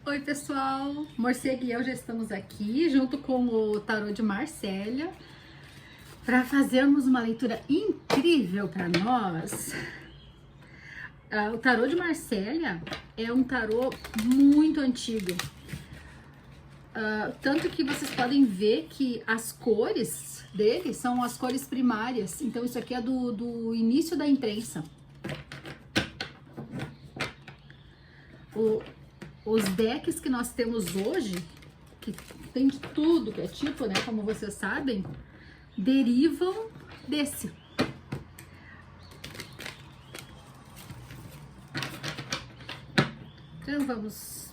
Oi pessoal, Morcego e eu já estamos aqui junto com o tarô de Marcélia para fazermos uma leitura incrível para nós. O tarô de Marcélia é um tarô muito antigo, tanto que vocês podem ver que as cores dele são as cores primárias. Então isso aqui é do início da imprensa. Os decks que nós temos hoje, que tem de tudo, que é tipo, né, como vocês sabem, derivam desse. Então vamos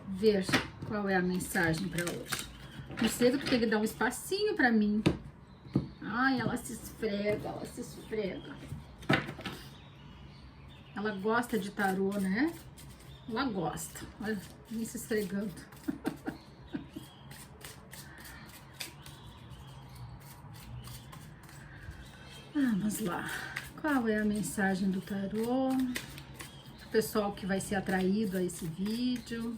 ver qual é a mensagem para hoje. Não sei que tu tem que dar um espacinho para mim. Ai, ela se esfrega, ela se esfrega. Ela gosta de tarô, né? Ela gosta. Olha, vem se esfregando. Vamos lá. Qual é a mensagem do tarô? O pessoal que vai ser atraído a esse vídeo.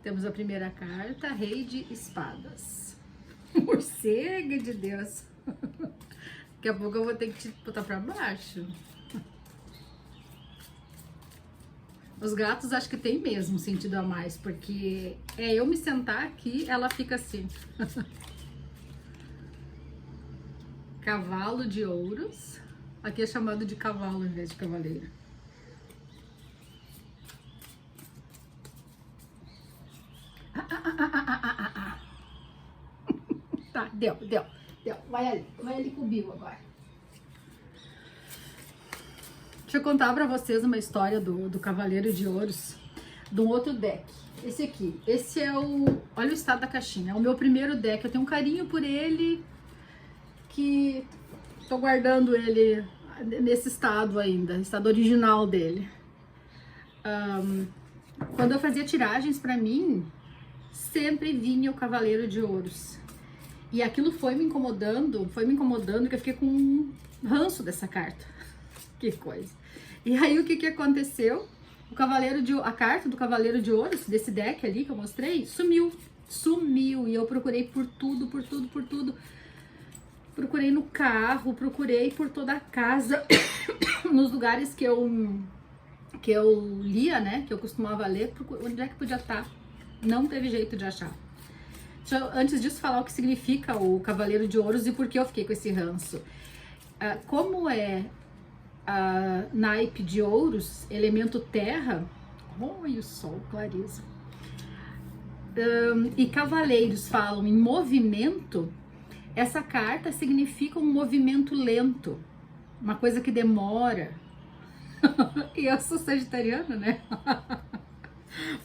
Temos a primeira carta, Rei de Espadas. Morcego de Deus. Daqui a pouco eu vou ter que te botar pra baixo. Os gatos acho que tem mesmo sentido a mais, porque eu me sentar aqui, ela fica assim. Cavalo de ouros. Aqui é chamado de cavalo em vez de cavaleiro. Tá, deu. Vai ali com o Bill agora. Deixa eu contar pra vocês uma história do Cavaleiro de Ouros, de um outro deck. Esse aqui, esse é o... Olha o estado da caixinha, é o meu primeiro deck. Eu tenho um carinho por ele, que tô guardando ele nesse estado ainda, estado original dele. Quando eu fazia tiragens pra mim, sempre vinha o Cavaleiro de Ouros. E aquilo foi me incomodando, que eu fiquei com um ranço dessa carta. Que coisa. E aí o que aconteceu? A carta do Cavaleiro de Ouros, desse deck ali que eu mostrei, sumiu. E eu procurei por tudo. Procurei no carro, procurei por toda a casa, nos lugares que eu lia, né? Que eu costumava ler, onde é que podia estar. Não teve jeito de achar. Deixa eu, antes disso, falar o que significa o Cavaleiro de Ouros e por que eu fiquei com esse ranço. Como é naipe de ouros, elemento terra, olha o sol, clareza, e cavaleiros falam em movimento, essa carta significa um movimento lento, uma coisa que demora. E eu sou sagitariana, né?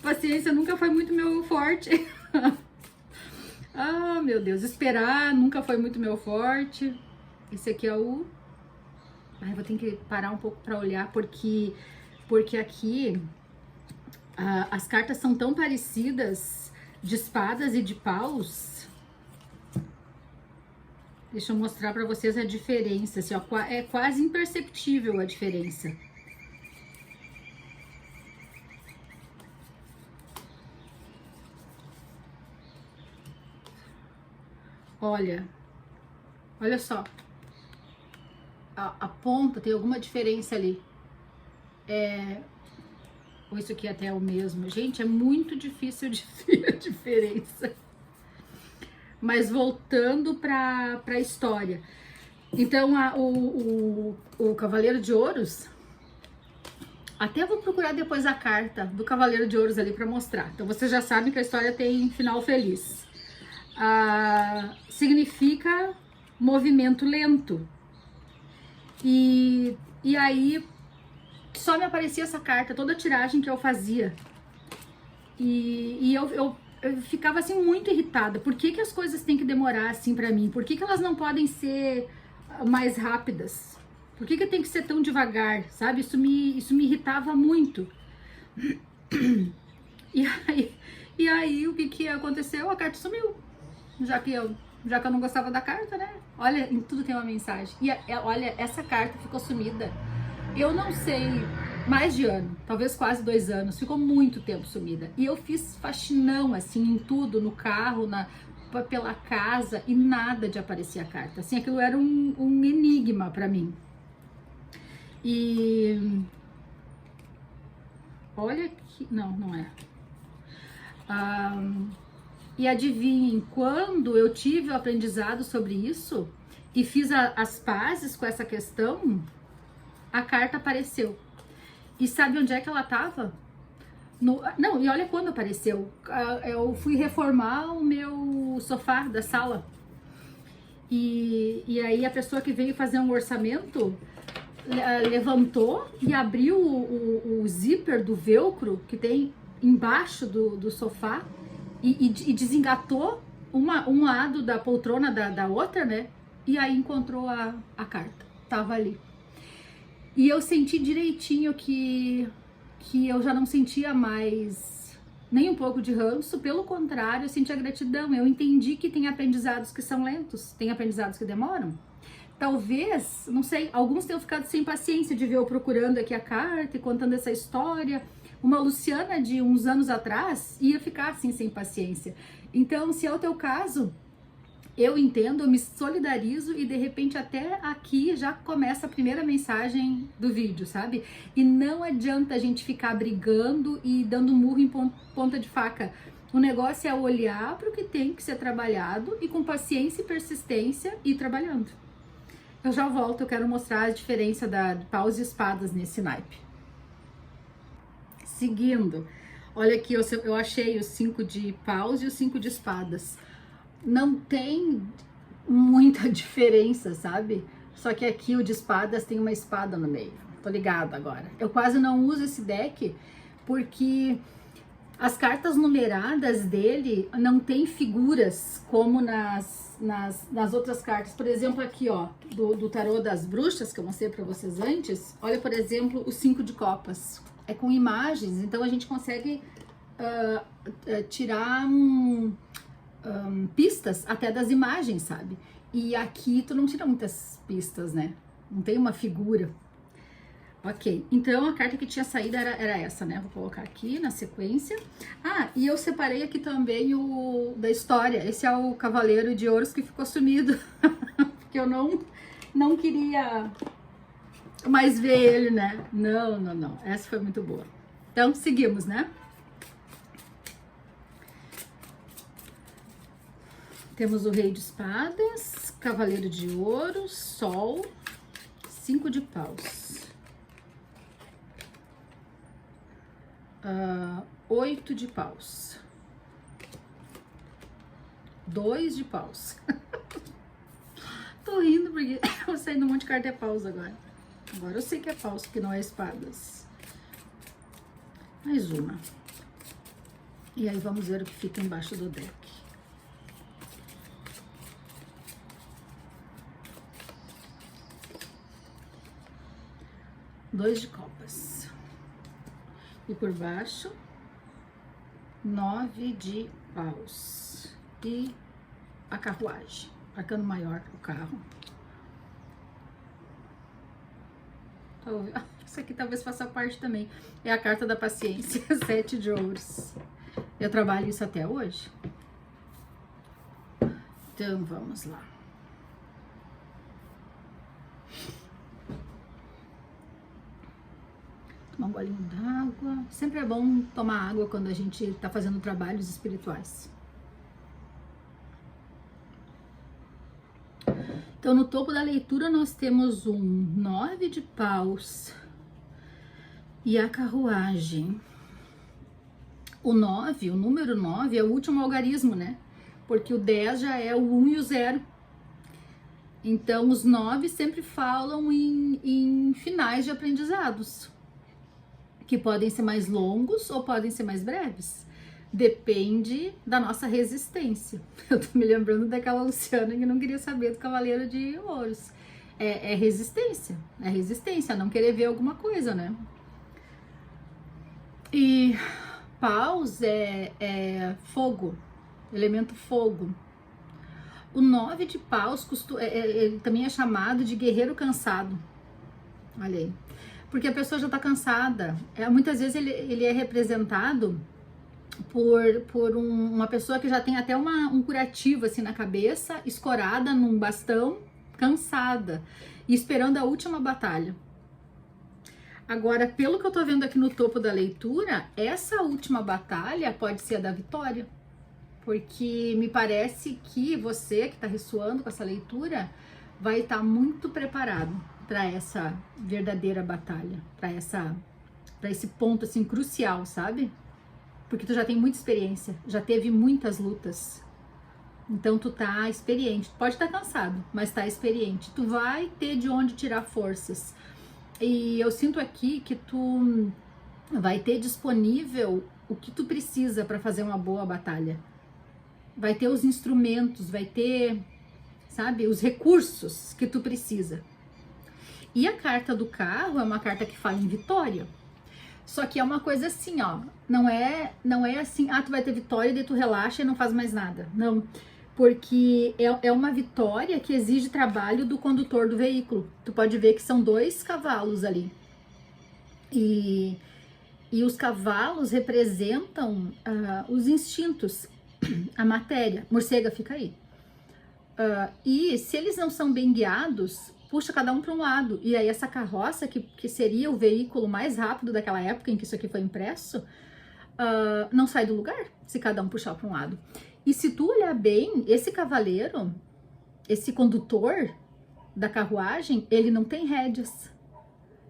Paciência nunca foi muito meu forte. Meu Deus, esperar nunca foi muito meu forte. Esse aqui é o... vou ter que parar um pouco para olhar, porque aqui as cartas são tão parecidas, de espadas e de paus. Deixa eu mostrar para vocês a diferença, assim, ó, é quase imperceptível a diferença. Olha só. A ponta tem alguma diferença ali. Ou isso aqui até é o mesmo. Gente, é muito difícil de ver a diferença. Mas voltando para a história. Então, o Cavaleiro de Ouros... Até vou procurar depois a carta do Cavaleiro de Ouros ali para mostrar. Então, vocês já sabem que a história tem final feliz. Significa movimento lento. E aí só me aparecia essa carta, toda a tiragem que eu fazia. E eu ficava assim muito irritada. Por que as coisas têm que demorar assim pra mim? Por que elas não podem ser mais rápidas? Por que tem que ser tão devagar, sabe? Isso me irritava muito. E aí o que aconteceu? A carta sumiu. Já que eu não gostava da carta, né? Olha, em tudo tem uma mensagem. E olha, essa carta ficou sumida. Eu não sei mais de ano, talvez quase 2 anos, ficou muito tempo sumida. E eu fiz faxinão, assim, em tudo, no carro, pela casa, e nada de aparecer a carta. Assim, aquilo era um enigma pra mim. E olha que... Não é. E adivinhem, quando eu tive o aprendizado sobre isso e fiz as pazes com essa questão, a carta apareceu. E sabe onde é que ela estava? Não, e olha quando apareceu. Eu fui reformar o meu sofá da sala. E aí a pessoa que veio fazer um orçamento levantou e abriu o zíper do velcro que tem embaixo do sofá e desengatou um lado da poltrona da outra, né? E aí encontrou a carta. Tava ali. E eu senti direitinho que eu já não sentia mais nem um pouco de ranço, pelo contrário, eu senti a gratidão. Eu entendi que tem aprendizados que são lentos, tem aprendizados que demoram. Talvez, não sei, alguns tenham ficado sem paciência de ver eu procurando aqui a carta e contando essa história. Uma Luciana de uns anos atrás ia ficar assim sem paciência. Então, se é o teu caso, eu entendo, eu me solidarizo e de repente até aqui já começa a primeira mensagem do vídeo, sabe? E não adianta a gente ficar brigando e dando murro em ponta de faca. O negócio é olhar para o que tem que ser trabalhado e com paciência e persistência ir trabalhando. Eu já volto, eu quero mostrar a diferença de paus e espadas nesse naipe. Seguindo, olha aqui, eu achei os 5 de paus e os 5 de espadas. Não tem muita diferença, sabe? Só que aqui o de espadas tem uma espada no meio. Tô ligado agora. Eu quase não uso esse deck porque as cartas numeradas dele não tem figuras como nas outras cartas. Por exemplo, aqui, ó, do tarô das bruxas, que eu mostrei pra vocês antes. Olha, por exemplo, o 5 de copas. É com imagens, então a gente consegue tirar pistas até das imagens, sabe? E aqui tu não tira muitas pistas, né? Não tem uma figura. Ok, então a carta que tinha saído era essa, né? Vou colocar aqui na sequência. Ah, e eu separei aqui também o da história. Esse é o Cavaleiro de Ouros que ficou sumido. Porque eu não queria mais ver ele, né? Não. Essa foi muito boa. Então, seguimos, né? Temos o Rei de Espadas, Cavaleiro de Ouros, Sol, 5 de paus. 8 de paus. 2 de paus. Tô rindo porque eu sei de um monte de carta é paus agora. Agora eu sei que é paus, que não é espadas. Mais uma. E aí vamos ver o que fica embaixo do deck. Dois de copas. E por baixo, 9 de paus. E a carruagem. Arcano maior, o carro. Isso aqui talvez faça parte também. É a carta da paciência, 7 de ouros. Eu trabalho isso até hoje. Então, vamos lá. Tomar um golinho d'água. Sempre é bom tomar água quando a gente tá fazendo trabalhos espirituais. Então, no topo da leitura, nós temos um 9 de paus e a carruagem. O 9, o número 9 é o último algarismo, né? Porque o 10 já é o 1 e o 0. Então, os 9 sempre falam em finais de aprendizados, que podem ser mais longos ou podem ser mais breves. Depende da nossa resistência. Eu tô me lembrando daquela Luciana que não queria saber do Cavaleiro de Ouros. É resistência. É resistência, não querer ver alguma coisa, né? E paus é fogo, elemento fogo. O 9 de paus ele também é chamado de guerreiro cansado. Olha aí. Porque a pessoa já tá cansada. Muitas vezes ele é representado por uma pessoa que já tem até um curativo assim na cabeça, escorada num bastão, cansada, e esperando a última batalha. Agora, pelo que eu tô vendo aqui no topo da leitura, essa última batalha pode ser a da vitória. Porque me parece que você que tá ressoando com essa leitura vai estar muito preparado para essa verdadeira batalha, para esse ponto assim crucial, sabe? Porque tu já tem muita experiência, já teve muitas lutas. Então tu tá experiente, pode estar cansado, mas tá experiente. Tu vai ter de onde tirar forças. E eu sinto aqui que tu vai ter disponível o que tu precisa para fazer uma boa batalha. Vai ter os instrumentos, vai ter, sabe, os recursos que tu precisa. E a carta do carro é uma carta que fala em vitória. Só que é uma coisa assim, ó, não é assim, tu vai ter vitória e daí tu relaxa e não faz mais nada. Não, porque é uma vitória que exige trabalho do condutor do veículo. Tu pode ver que são 2 cavalos ali. E os cavalos representam os instintos, a matéria. Morcega, fica aí. E se eles não são bem guiados, puxa cada um para um lado. E aí essa carroça, que seria o veículo mais rápido daquela época em que isso aqui foi impresso, não sai do lugar se cada um puxar para um lado. E se tu olhar bem, esse cavaleiro, esse condutor da carruagem, ele não tem rédeas.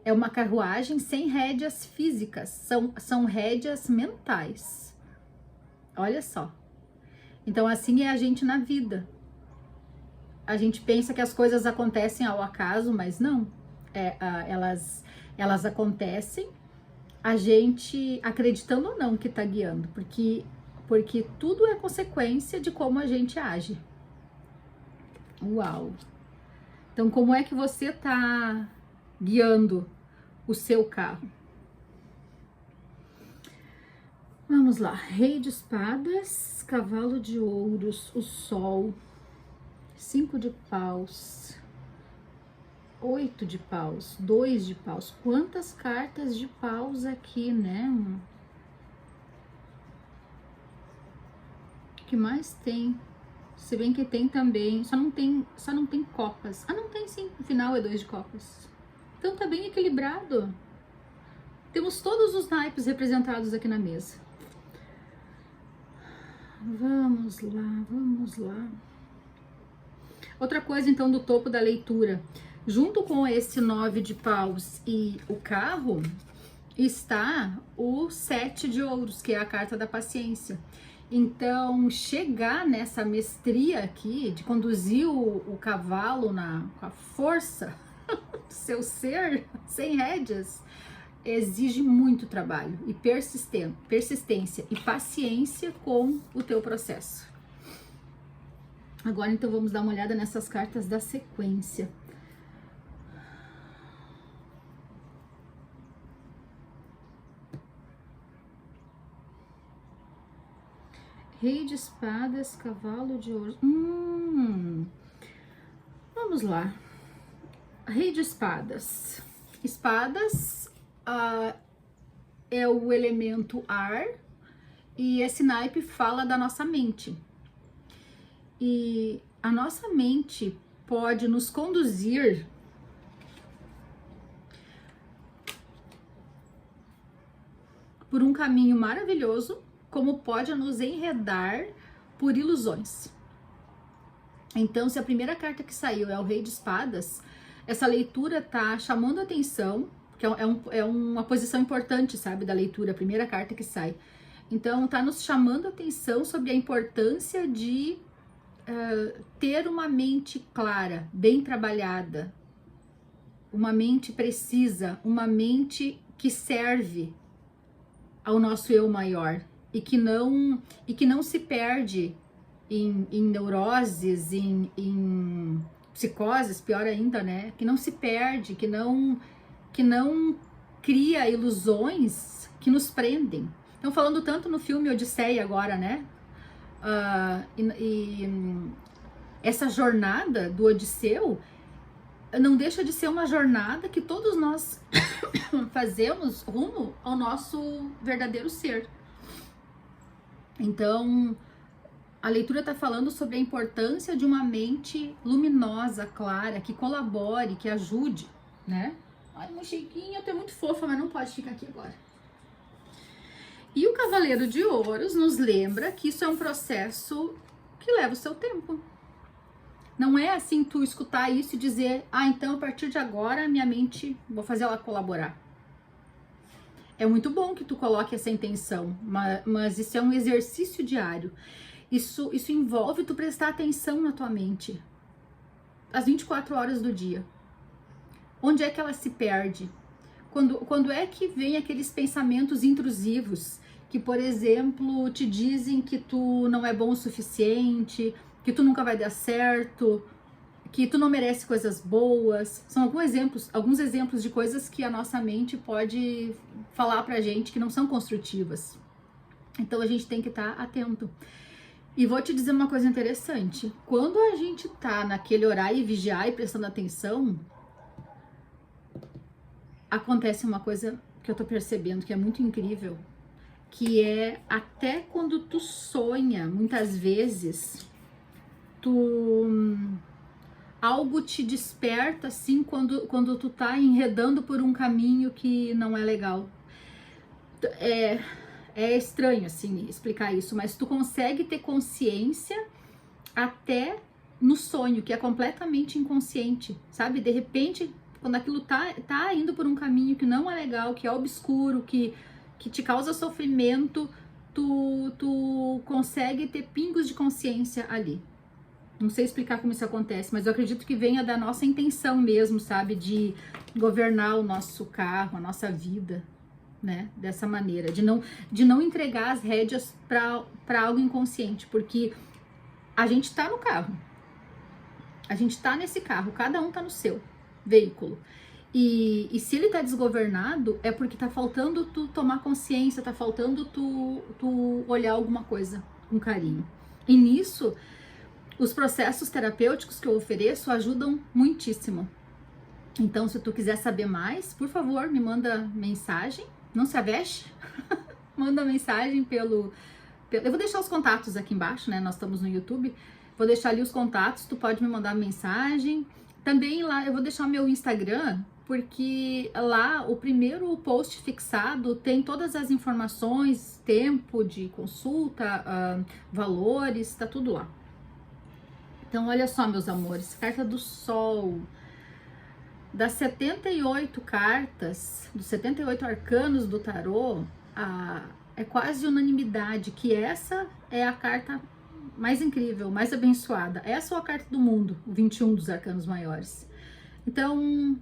É uma carruagem sem rédeas físicas, são rédeas mentais. Olha só. Então assim é a gente na vida. A gente pensa que as coisas acontecem ao acaso, mas não. Elas acontecem, a gente acreditando ou não que tá guiando, porque tudo é consequência de como a gente age. Uau! Então, como é que você tá guiando o seu carro? Vamos lá. Rei de espadas, cavalo de ouros, o sol, 5 de paus, 8 de paus, 2 de paus. Quantas cartas de paus aqui, né? O que mais tem? Se bem que tem também, só não tem copas. Não tem sim, no final é 2 de copas. Então tá bem equilibrado. Temos todos os naipes representados aqui na mesa. Vamos lá, vamos lá. Outra coisa então do topo da leitura, junto com esse 9 de paus e o carro, está o 7 de ouros, que é a carta da paciência. Então, chegar nessa mestria aqui, de conduzir o cavalo com a força do seu ser, sem rédeas, exige muito trabalho e persistência e paciência com o teu processo. Agora, então, vamos dar uma olhada nessas cartas da sequência. Rei de espadas, cavalo de ouro. Vamos lá. Rei de espadas. Espadas é o elemento ar e esse naipe fala da nossa mente. E a nossa mente pode nos conduzir por um caminho maravilhoso, como pode nos enredar por ilusões. Então, se a primeira carta que saiu é o Rei de Espadas, essa leitura tá chamando a atenção, que é uma posição importante, sabe, da leitura, a primeira carta que sai. Então, tá nos chamando a atenção sobre a importância de ter uma mente clara, bem trabalhada, uma mente precisa, uma mente que serve ao nosso eu maior e que não se perde em neuroses, em psicoses, pior ainda, né? Que não se perde, que não cria ilusões que nos prendem. Então, falando tanto no filme Odisseia agora, né? Essa jornada do Odisseu não deixa de ser uma jornada que todos nós fazemos rumo ao nosso verdadeiro ser. Então, a leitura está falando sobre a importância de uma mente luminosa, clara, que colabore, que ajude, né? Ai, Mochiquinha, tu é muito fofa, mas não pode ficar aqui agora. E o Cavaleiro de Ouros nos lembra que isso é um processo que leva o seu tempo. Não é assim tu escutar isso e dizer, então a partir de agora minha mente, vou fazer ela colaborar. É muito bom que tu coloque essa intenção, mas isso é um exercício diário. Isso envolve tu prestar atenção na tua mente, às 24 horas do dia. Onde é que ela se perde? Quando é que vem aqueles pensamentos intrusivos, que, por exemplo, te dizem que tu não é bom o suficiente, que tu nunca vai dar certo, que tu não merece coisas boas. São alguns exemplos de coisas que a nossa mente pode falar pra gente que não são construtivas. Então a gente tem que estar atento. E vou te dizer uma coisa interessante. Quando a gente tá naquele orar e vigiar e prestando atenção, acontece uma coisa que eu tô percebendo que é muito incrível, que é até quando tu sonha, muitas vezes, algo te desperta assim quando tu tá enredando por um caminho que não é legal. É estranho assim explicar isso, mas tu consegue ter consciência até no sonho, que é completamente inconsciente, sabe? De repente, quando aquilo tá indo por um caminho que não é legal, que é obscuro, que te causa sofrimento, tu consegue ter pingos de consciência ali. Não sei explicar como isso acontece, mas eu acredito que venha da nossa intenção mesmo, sabe? De governar o nosso carro, a nossa vida, né? Dessa maneira, de não entregar as rédeas para algo inconsciente, porque a gente tá no carro, a gente tá nesse carro, cada um tá no seu veículo. E se ele tá desgovernado, é porque tá faltando tu tomar consciência, tá faltando tu olhar alguma coisa com carinho. E nisso, os processos terapêuticos que eu ofereço ajudam muitíssimo. Então, se tu quiser saber mais, por favor, me manda mensagem. Não se aveste. Manda mensagem eu vou deixar os contatos aqui embaixo, né? Nós estamos no YouTube. Vou deixar ali os contatos, tu pode me mandar mensagem. Também lá eu vou deixar meu Instagram, porque lá o primeiro post fixado tem todas as informações, tempo de consulta, valores, tá tudo lá. Então, olha só, meus amores, carta do Sol. Das 78 cartas, dos 78 arcanos do tarô, é quase unanimidade que essa é a carta mais incrível, mais abençoada. Essa é a carta do mundo, o 21 dos arcanos maiores. Então,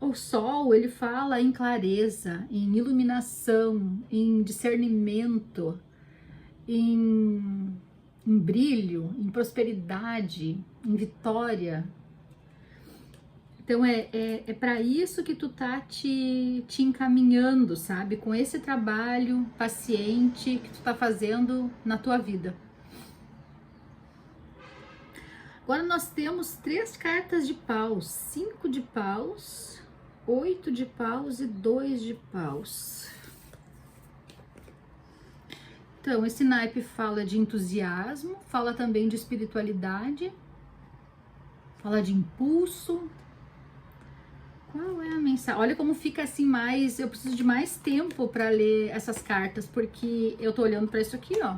o Sol, ele fala em clareza, em iluminação, em discernimento, em brilho, em prosperidade, em vitória. Então é para isso que tu tá te encaminhando, sabe? Com esse trabalho paciente que tu tá fazendo na tua vida. Agora nós temos 3 cartas de paus, 5 de paus, 8 de paus e 2 de paus. Então, esse naipe fala de entusiasmo, fala também de espiritualidade, fala de impulso. Qual é a mensagem? Olha como fica assim mais... Eu preciso de mais tempo para ler essas cartas, porque eu tô olhando para isso aqui, ó.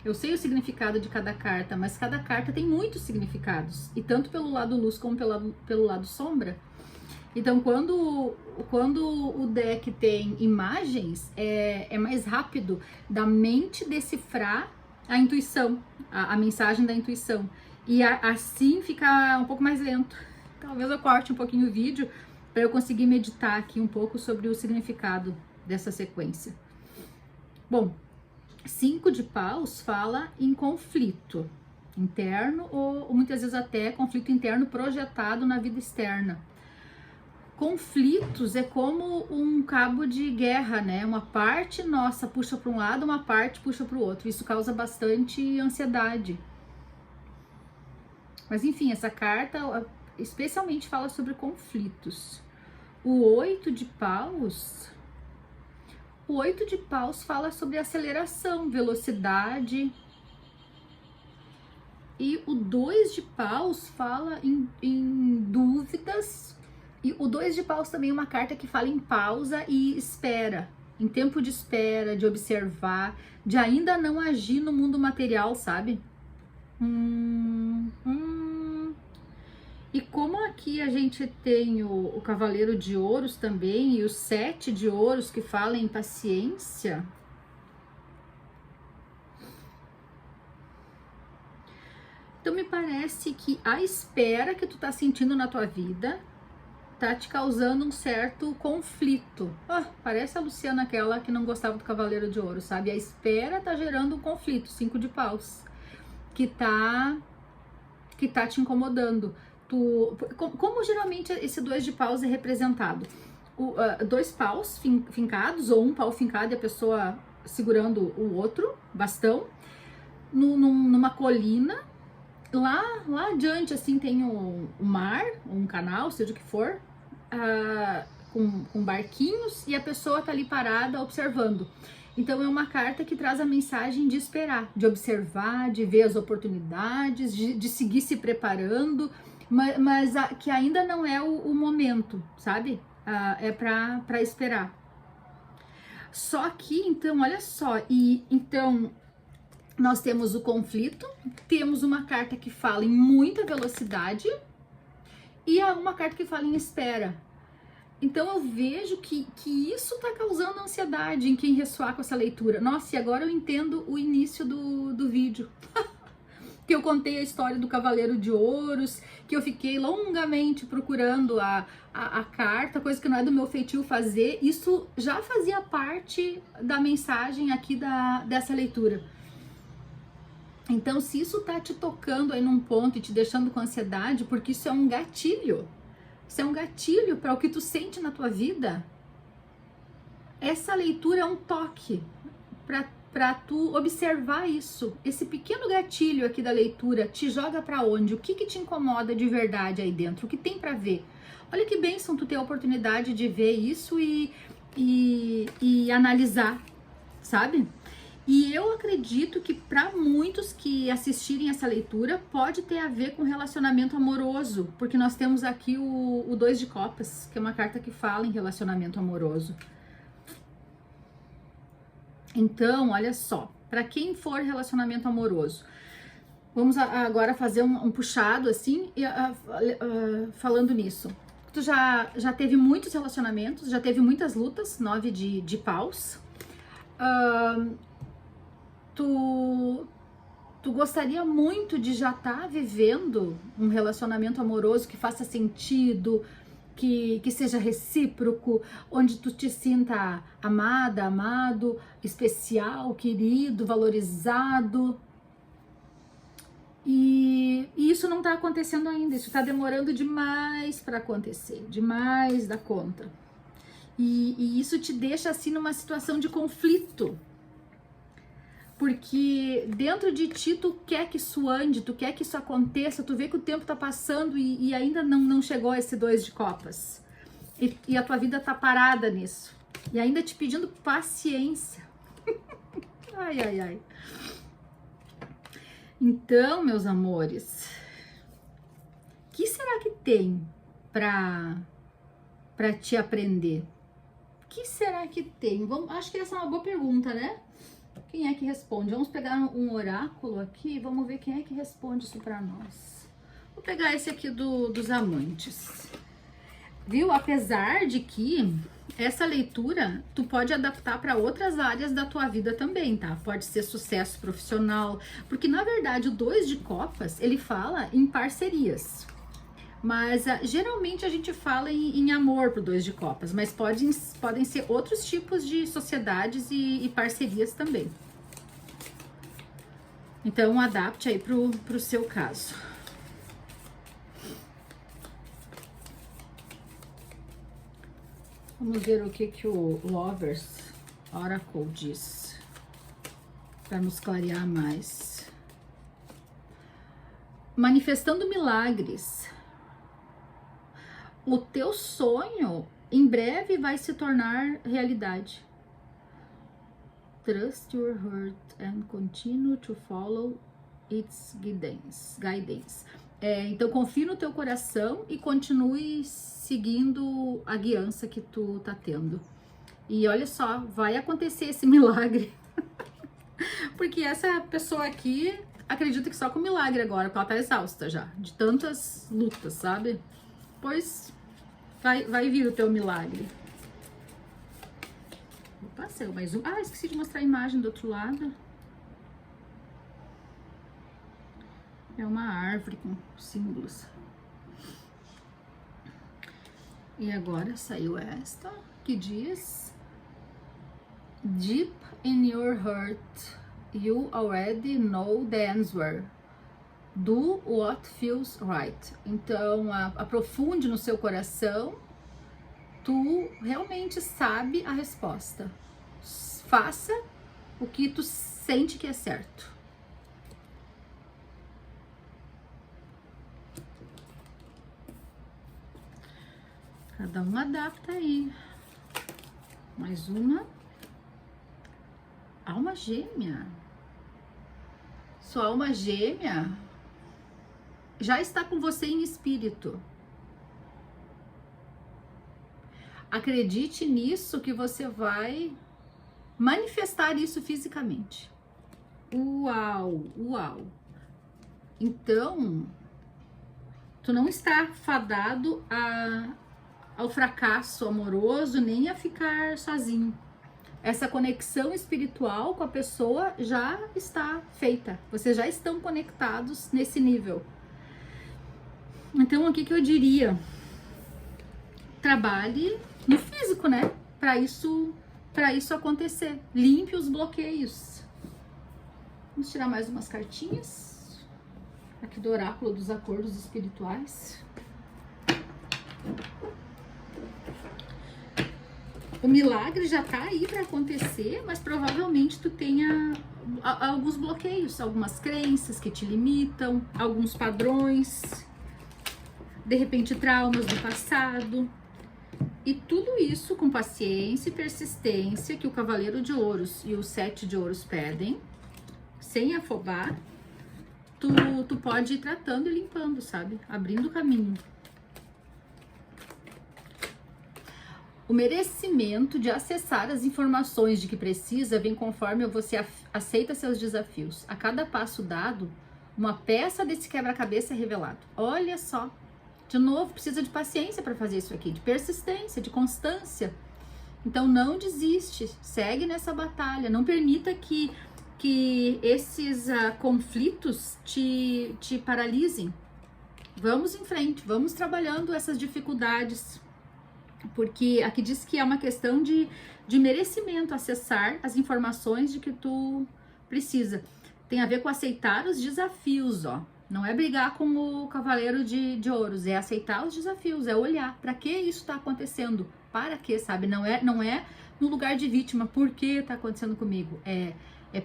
Eu sei o significado de cada carta, mas cada carta tem muitos significados. E tanto pelo lado luz como pelo lado sombra. Então, quando o deck tem imagens, é mais rápido da mente decifrar a intuição, a mensagem da intuição. E assim fica um pouco mais lento. Talvez eu corte um pouquinho o vídeo para eu conseguir meditar aqui um pouco sobre o significado dessa sequência. Bom, 5 de paus fala em conflito interno ou muitas vezes até conflito interno projetado na vida externa. Conflitos é como um cabo de guerra, né? Uma parte nossa puxa para um lado, uma parte puxa para o outro. Isso causa bastante ansiedade. Mas enfim, essa carta especialmente fala sobre conflitos. O 8 de paus fala sobre aceleração, velocidade. E o 2 de paus fala em dúvidas. E o 2 de paus também é uma carta que fala em pausa e espera. Em tempo de espera, de observar, de ainda não agir no mundo material, sabe? E como aqui a gente tem o Cavaleiro de Ouros também e o 7 de Ouros que fala em paciência. Então me parece que a espera que tu tá sentindo na tua vida tá te causando um certo conflito. Parece a Luciana, aquela que não gostava do Cavaleiro de Ouro, sabe? A espera tá gerando um conflito, 5 de paus, que tá te incomodando. Como geralmente esse 2 de paus é representado? 2 paus fincados, ou um pau fincado e a pessoa segurando o outro, bastão, numa colina. Lá adiante, assim, tem o mar, um canal, seja o que for, com barquinhos, e a pessoa tá ali parada observando. Então é uma carta que traz a mensagem de esperar, de observar, de ver as oportunidades, de seguir se preparando, mas que ainda não é o momento, sabe? É pra esperar. Só que, então, olha só, então nós temos o conflito, temos uma carta que fala em muita velocidade e uma carta que fala em espera. Então eu vejo que isso tá causando ansiedade em quem ressoar com essa leitura. Nossa, e agora eu entendo o início do vídeo. Que eu contei a história do Cavaleiro de Ouros, que eu fiquei longamente procurando a carta, coisa que não é do meu feitio fazer. Isso já fazia parte da mensagem aqui dessa leitura. Então, se isso tá te tocando aí num ponto e te deixando com ansiedade, porque isso é um gatilho. Isso é um gatilho para o que tu sente na tua vida. Essa leitura é um toque para tu observar isso. Esse pequeno gatilho aqui da leitura te joga para onde? O que te incomoda de verdade aí dentro? O que tem para ver? Olha que bênção tu ter a oportunidade de ver isso e analisar, sabe? E eu acredito que para muitos que assistirem essa leitura pode ter a ver com relacionamento amoroso, porque nós temos aqui o 2 de copas, que é uma carta que fala em relacionamento amoroso. Então, olha só, para quem for relacionamento amoroso, vamos agora fazer um puxado assim, falando nisso. Tu já teve muitos relacionamentos, já teve muitas lutas, 9 de paus. Tu gostaria muito de já estar vivendo um relacionamento amoroso que faça sentido, que seja recíproco, onde tu te sinta amada, amado, especial, querido, valorizado. E isso não tá acontecendo ainda, isso tá demorando demais para acontecer, demais da conta. E isso te deixa assim numa situação de conflito. Porque dentro de ti tu quer que isso ande, tu quer que isso aconteça, tu vê que o tempo tá passando e ainda não chegou esse 2 de copas. E a tua vida tá parada nisso. E ainda te pedindo paciência. Ai, ai, ai. Então, meus amores, o que será que tem pra te aprender? O que será que tem? Acho que essa é uma boa pergunta, né? Quem é que responde? Vamos pegar um oráculo aqui, vamos ver quem é que responde isso pra nós. Vou pegar esse aqui dos amantes. Viu? Apesar de que essa leitura tu pode adaptar para outras áreas da tua vida também, tá? Pode ser sucesso profissional, porque na verdade o 2 de copas, ele fala em parcerias. Mas geralmente a gente fala em amor pro 2 de copas, mas podem ser outros tipos de sociedades e parcerias também. Então adapte aí pro seu caso. Vamos ver o que o Lovers Oracle diz, para nos clarear mais. Manifestando milagres. o teu sonho em breve vai se tornar realidade. Trust your heart and continue to follow its guidance. Então confie no teu coração e continue seguindo a guiança que tu tá tendo. E olha só, vai acontecer esse milagre. Porque essa pessoa aqui acredita que só com milagre agora, porque ela tá exausta já, de tantas lutas, sabe? Pois vai vir o teu milagre. Opa, saiu mais um. Ah, esqueci de mostrar a imagem do outro lado. É uma árvore com símbolos. E agora saiu esta, que diz: Deep in your heart, you already know the answer. Do what feels right. Então, aprofunde no seu coração, tu realmente sabe a resposta. Faça o que tu sente que é certo. Cada um adapta aí. Mais uma. Alma gêmea. Sua alma gêmea já está com você em espírito. Acredite nisso que você vai manifestar isso fisicamente. Uau, uau. Então, tu não está fadado ao fracasso amoroso, nem a ficar sozinho. Essa conexão espiritual com a pessoa já está feita. Vocês já estão conectados nesse nível. Então, o que eu diria? Trabalhe no físico, né? Para isso acontecer. Limpe os bloqueios. Vamos tirar mais umas cartinhas. Aqui do oráculo dos acordos espirituais. O milagre já tá aí para acontecer, mas provavelmente tu tenha alguns bloqueios, algumas crenças que te limitam, alguns padrões, de repente traumas do passado. E tudo isso com paciência e persistência que o Cavaleiro de Ouros e o 7 de Ouros pedem, sem afobar, tu pode ir tratando e limpando, sabe? Abrindo o caminho. O merecimento de acessar as informações de que precisa vem conforme você aceita seus desafios. A cada passo dado, uma peça desse quebra-cabeça é revelado. Olha só. De novo, precisa de paciência para fazer isso aqui, de persistência, de constância. Então não desiste, segue nessa batalha, não permita que esses conflitos te paralisem. Vamos em frente, vamos trabalhando essas dificuldades, porque aqui diz que é uma questão de merecimento, acessar as informações de que tu precisa. Tem a ver com aceitar os desafios, ó. Não é brigar com o Cavaleiro de Ouros, é aceitar os desafios, é olhar para que isso está acontecendo, para que, sabe? Não é no lugar de vítima, por que está acontecendo comigo? É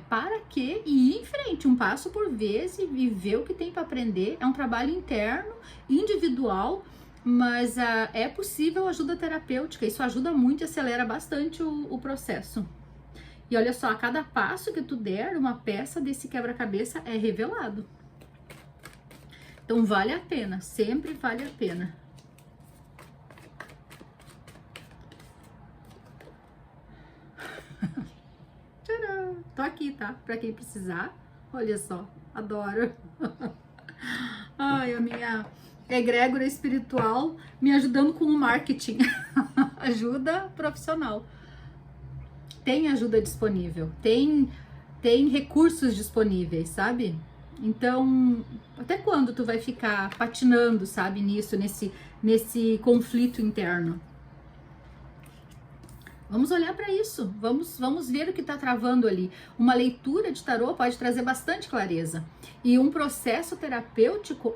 para que e ir em frente, um passo por vez e ver o que tem para aprender. É um trabalho interno, individual, mas é possível ajuda terapêutica, isso ajuda muito e acelera bastante o processo. E olha só, a cada passo que tu der, uma peça desse quebra-cabeça é revelado. Então vale a pena, sempre vale a pena. Tcharam! Tô aqui, tá? Pra quem precisar. Olha só, adoro. Ai, a minha egrégora espiritual me ajudando com o marketing. Ajuda profissional. Tem ajuda disponível, tem recursos disponíveis, sabe? Então, até quando tu vai ficar patinando, sabe, nesse conflito interno? Vamos olhar para isso, vamos ver o que está travando ali. Uma leitura de tarô pode trazer bastante clareza. E um processo terapêutico,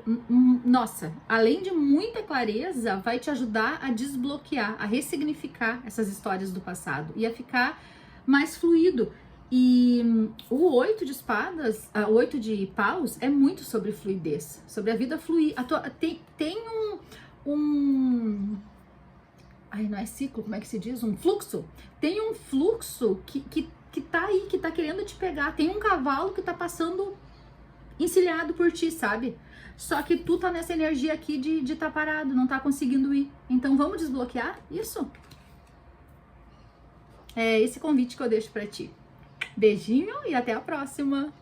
nossa, além de muita clareza, vai te ajudar a desbloquear, a ressignificar essas histórias do passado e a ficar mais fluido. E o 8 de espadas, o 8 de paus é muito sobre fluidez, sobre a vida fluir. Tem Ai, não é ciclo, como é que se diz? Um fluxo. Tem um fluxo que tá aí, que tá querendo te pegar. Tem um cavalo que tá passando encilhado por ti, sabe? Só que tu tá nessa energia aqui de tá parado, não tá conseguindo ir. Então vamos desbloquear isso? É esse convite que eu deixo pra ti. Beijinho e até a próxima!